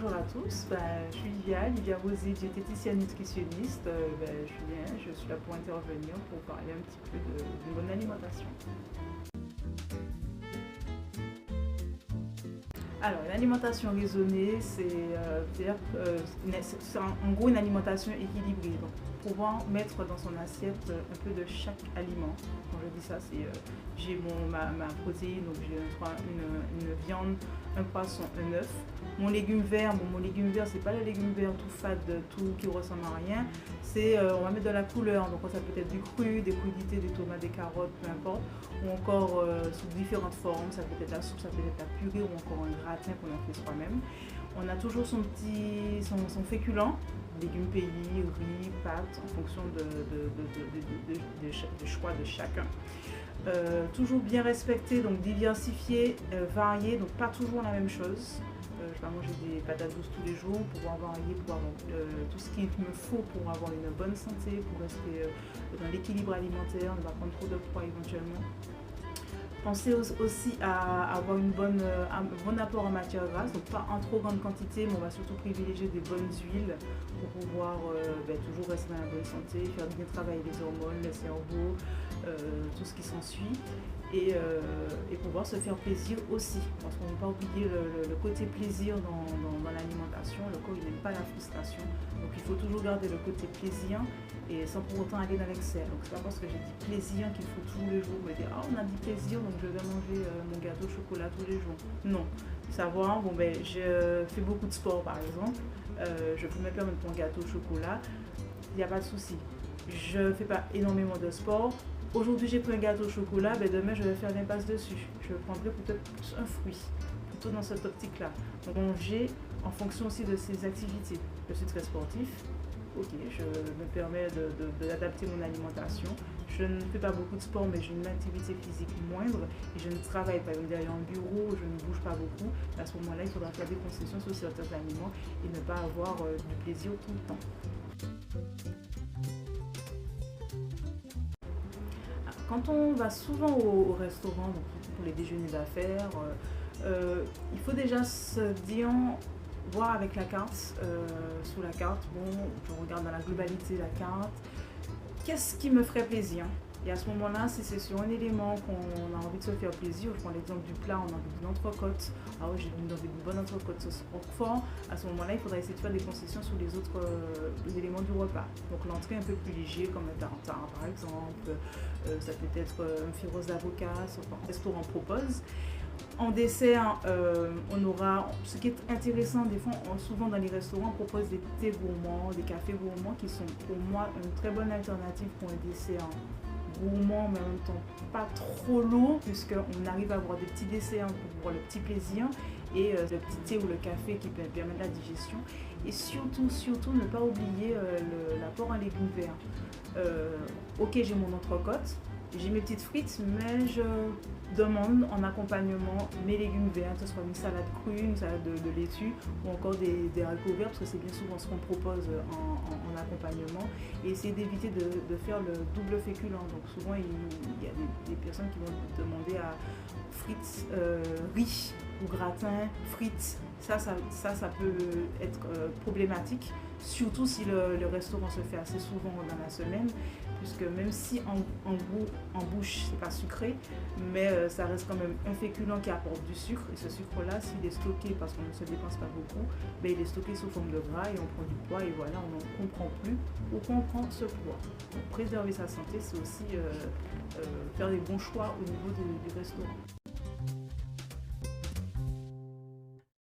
bonjour à tous, je suis Livia Rosé, diététicienne nutritionniste. Je suis là pour intervenir, pour parler un petit peu de bonne alimentation. Alors, une alimentation raisonnée, c'est en gros une alimentation équilibrée. Donc, pouvoir mettre dans son assiette un peu de chaque aliment. Quand je dis ça, c'est j'ai ma protéine, donc j'ai une viande, un poisson, un œuf. Mon légume vert, c'est pas le légume vert tout fade, tout qui ressemble à rien. On va mettre de la couleur, donc ça peut être du cru, des crudités, des tomates, des carottes, peu importe, ou encore sous différentes formes. Ça peut être la soupe, ça peut être la purée, ou encore un gratin qu'on a fait soi-même. On a toujours son féculent, légumes pays, riz, pâtes, en fonction du choix de chacun. Toujours bien respecté, donc diversifié, varié, donc pas toujours la même chose. Je vais pas manger des patates douces tous les jours, pouvoir varier, pour avoir tout ce qu'il me faut pour avoir une bonne santé, pour rester dans l'équilibre alimentaire, ne pas prendre trop de poids éventuellement. Pensez aussi à avoir un bon apport en matière grasse, donc pas en trop grande quantité, mais on va surtout privilégier des bonnes huiles pour pouvoir toujours rester dans la bonne santé, faire bien travailler les hormones, le cerveau, tout ce qui s'ensuit, et pouvoir se faire plaisir aussi, parce qu'on ne peut pas oublier le côté plaisir dans l'alimentation. Le corps il n'aime pas la frustration, donc il faut toujours garder le côté plaisir et sans pour autant aller dans l'excès. Donc c'est pas parce que j'ai dit plaisir qu'il faut tous les jours me dire on a dit plaisir donc je vais manger mon gâteau au chocolat tous les jours. Non, savoir je fais beaucoup de sport par exemple, je peux me permettre mon gâteau au chocolat, il n'y a pas de souci. Je fais pas énormément de sport. Aujourd'hui j'ai pris un gâteau au chocolat, demain je vais faire l'impasse dessus. Je prendrai peut-être plus un fruit, plutôt dans cette optique-là. Donc manger en fonction aussi de ses activités. Je suis très sportif, ok, je me permets d'adapter mon alimentation. Je ne fais pas beaucoup de sport, mais j'ai une activité physique moindre et je ne travaille pas derrière un bureau, je ne bouge pas beaucoup. À ce moment-là, il faudra faire des concessions sur certains aliments et ne pas avoir du plaisir tout le temps. Quand on va souvent au restaurant, donc pour les déjeuners d'affaires, il faut déjà se dire, voir avec la carte, sous la carte, je regarde dans la globalité la carte, qu'est-ce qui me ferait plaisir? Et à ce moment-là, si c'est sur un élément qu'on a envie de se faire plaisir, je prends l'exemple du plat, on a envie d'une entrecôte, j'ai envie d'une bonne entrecôte sauce roquefort, à ce moment-là, il faudra essayer de faire des concessions sur les autres éléments du repas. Donc l'entrée un peu plus léger, comme un tartare par exemple, ça peut être un firoz d'avocat, le restaurant propose. En dessert, on aura, ce qui est intéressant, des fois, souvent dans les restaurants, on propose des thés gourmands, des cafés gourmands qui sont pour moi une très bonne alternative pour un dessert gourmand, mais en même temps pas trop lourd, puisqu'on arrive à avoir des petits desserts pour le petit plaisir et le petit thé ou le café qui permet la digestion. Et surtout, ne pas oublier l'apport en légumes verts. Ok, j'ai mon entrecôte, j'ai mes petites frites, mais je demande en accompagnement mes légumes verts, que ce soit une salade crue, une salade de laitue ou encore des haricots verts, parce que c'est bien souvent ce qu'on propose en accompagnement, et essayer d'éviter de faire le double féculent. Donc souvent il y a des personnes qui vont demander à frites, riz ou gratin, frites. Ça peut être problématique, surtout si le restaurant se fait assez souvent dans la semaine, puisque même si en goût, en bouche, c'est pas sucré, mais ça reste quand même un féculent qui apporte du sucre, et ce sucre-là, s'il est stocké, parce qu'on ne se dépense pas beaucoup, il est stocké sous forme de gras et on prend du poids, et voilà, on n'en comprend plus ou qu'on prend ce poids. Donc préserver sa santé, c'est aussi faire des bons choix au niveau du restaurant.